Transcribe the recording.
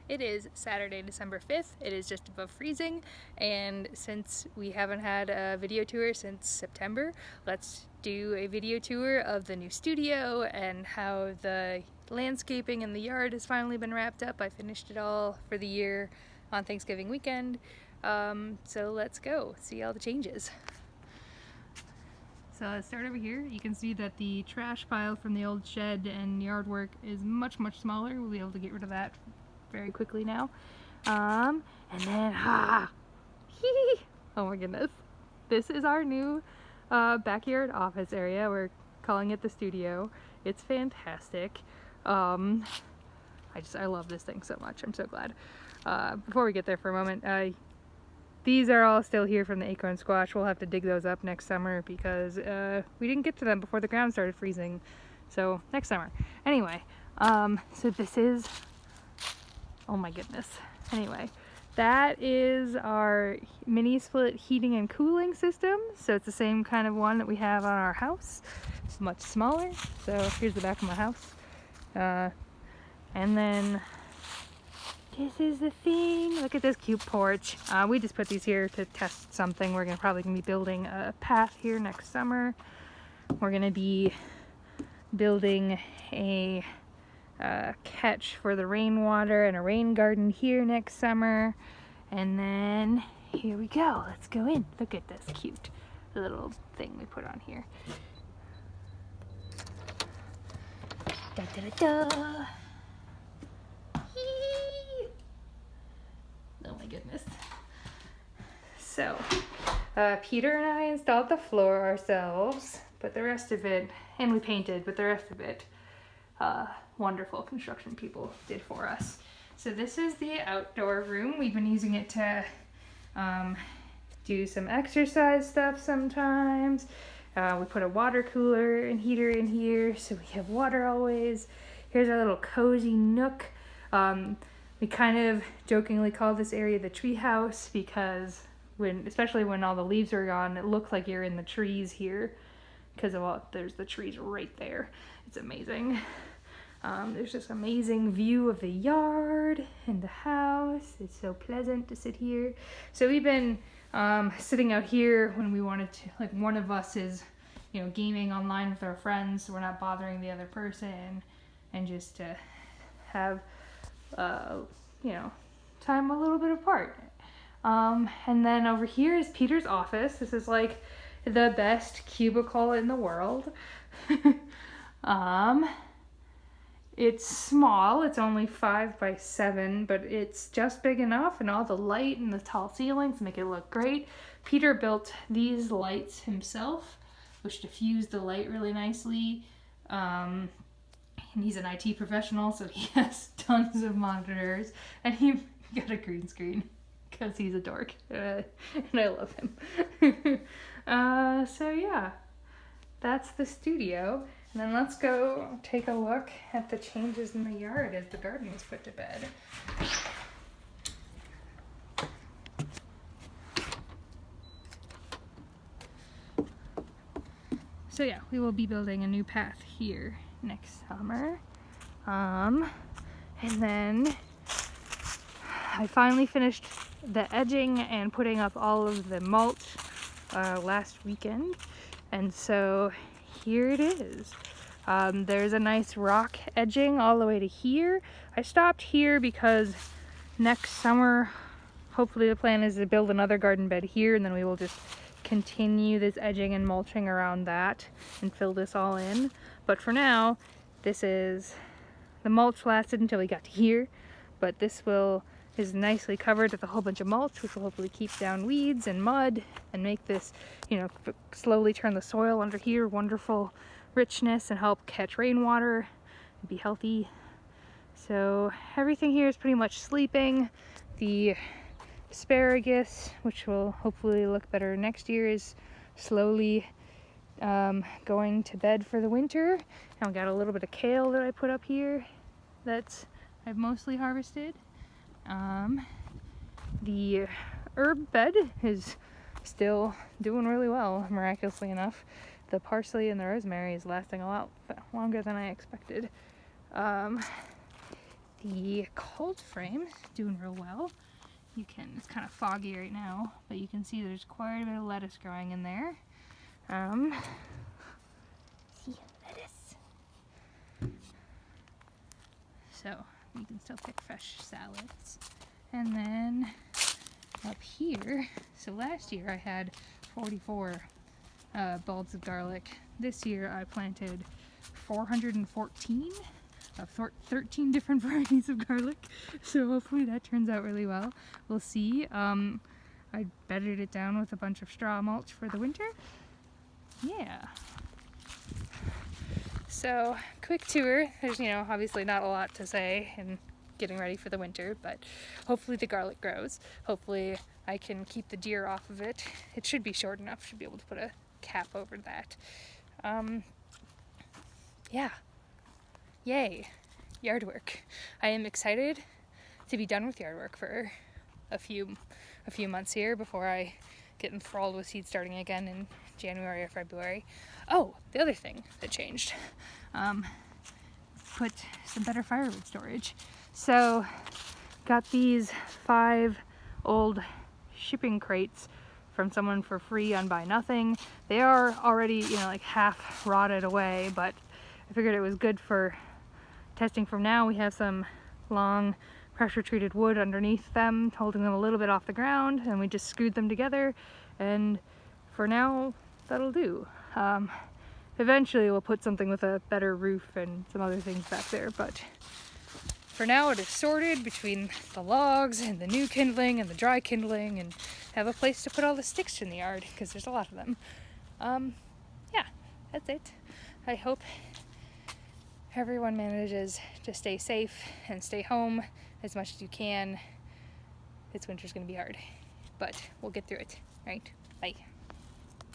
It is Saturday, December 5th. It is just above freezing, and since we haven't had a video tour since September, let's do a video tour of the new studio and how the landscaping in the yard has finally been wrapped up. I finished it all for the year on Thanksgiving weekend. So let's go see all the changes. So let's start over here. You can see that the trash pile from the old shed and yard work is much smaller. We'll be able to get rid of that very quickly now. And then, oh my goodness. This is our new backyard office area. We're calling it the studio. It's fantastic. I love this thing so much. I'm so glad. Before we get there for a moment, these are all still here from the acorn squash. We'll have to dig those up next summer because we didn't get to them before the ground started freezing. So next summer. Anyway, so this is, oh my goodness. Anyway, that is our mini split heating and cooling system. So it's the same kind of one that we have on our house. It's much smaller. So here's the back of my house. And then this is the thing. Look at this cute porch. We just put these here to test something. We're probably gonna be building a path here next summer. We're gonna be building a catch for the rainwater and a rain garden here next summer. And then here we go. Let's go in. Look at this cute little thing we put on here. Da da da da. Oh my goodness. So, Peter and I installed the floor ourselves, but the rest of it, and we painted, but the rest of it, wonderful construction people did for us. So this is the outdoor room. We've been using it to do some exercise stuff sometimes. We put a water cooler and heater in here, so we have water always. Here's our little cozy nook. We kind of jokingly call this area the tree house because especially when all the leaves are gone, it looks like you're in the trees here because there's the trees right there. It's amazing. There's this amazing view of the yard and the house. It's so pleasant to sit here. So we've been sitting out here when we wanted to, like one of us is, gaming online with our friends, so we're not bothering the other person, and just to have time a little bit apart. And then over here is Peter's office. This is like the best cubicle in the world. It's small. It's only 5 by 7, but it's just big enough, and all the light and the tall ceilings make it look great. Peter built these lights himself, which diffuse the light really nicely. And he's an IT professional, so he has tons of monitors, and he got a green screen because he's a dork, and I love him. So yeah, that's the studio. And then let's go take a look at the changes in the yard as the garden was put to bed. So yeah, we will be building a new path here next summer. And then I finally finished the edging and putting up all of the mulch last weekend. And so here it is. There's a nice rock edging all the way to here. I stopped here because next summer, hopefully the plan is to build another garden bed here, and then we will just continue this edging and mulching around that and fill this all in. But for now, the mulch lasted until we got to here, but this is nicely covered with a whole bunch of mulch, which will hopefully keep down weeds and mud and make this, slowly turn the soil under here wonderful richness and help catch rainwater and be healthy. So everything here is pretty much sleeping. The asparagus, which will hopefully look better next year, is slowly going to bed for the winter. And we got a little bit of kale that I put up here that I've mostly harvested. The herb bed is still doing really well, miraculously enough. The parsley and the rosemary is lasting a lot longer than I expected. The cold frame doing real well. It's kind of foggy right now, but you can see there's quite a bit of lettuce growing in there. See, lettuce. So you can still pick fresh salads. And then up here, so last year I had 44 bulbs of garlic. This year I planted 414 of 13 different varieties of garlic. So hopefully that turns out really well. We'll see. I bedded it down with a bunch of straw mulch for the winter. Yeah. So, quick tour. There's, obviously not a lot to say in getting ready for the winter, but hopefully the garlic grows. Hopefully I can keep the deer off of it. It should be short enough. Should be able to put a cap over that. Yeah. Yay. Yard work. I am excited to be done with yard work for a few months here before I get enthralled with seed starting again in January or February. Oh, the other thing that changed. Put some better firewood storage. So, got these 5 old shipping crates from someone for free on Buy Nothing. They are already, like half rotted away, but I figured it was good for testing from now. We have some long pressure treated wood underneath them, holding them a little bit off the ground, and we just screwed them together, and for now that'll do. Eventually we'll put something with a better roof and some other things back there, but for now it is sorted between the logs and the new kindling and the dry kindling, and have a place to put all the sticks in the yard because there's a lot of them. Yeah, that's it. I hope everyone manages to stay safe and stay home as much as you can. This winter's gonna be hard, but we'll get through it, right? Bye.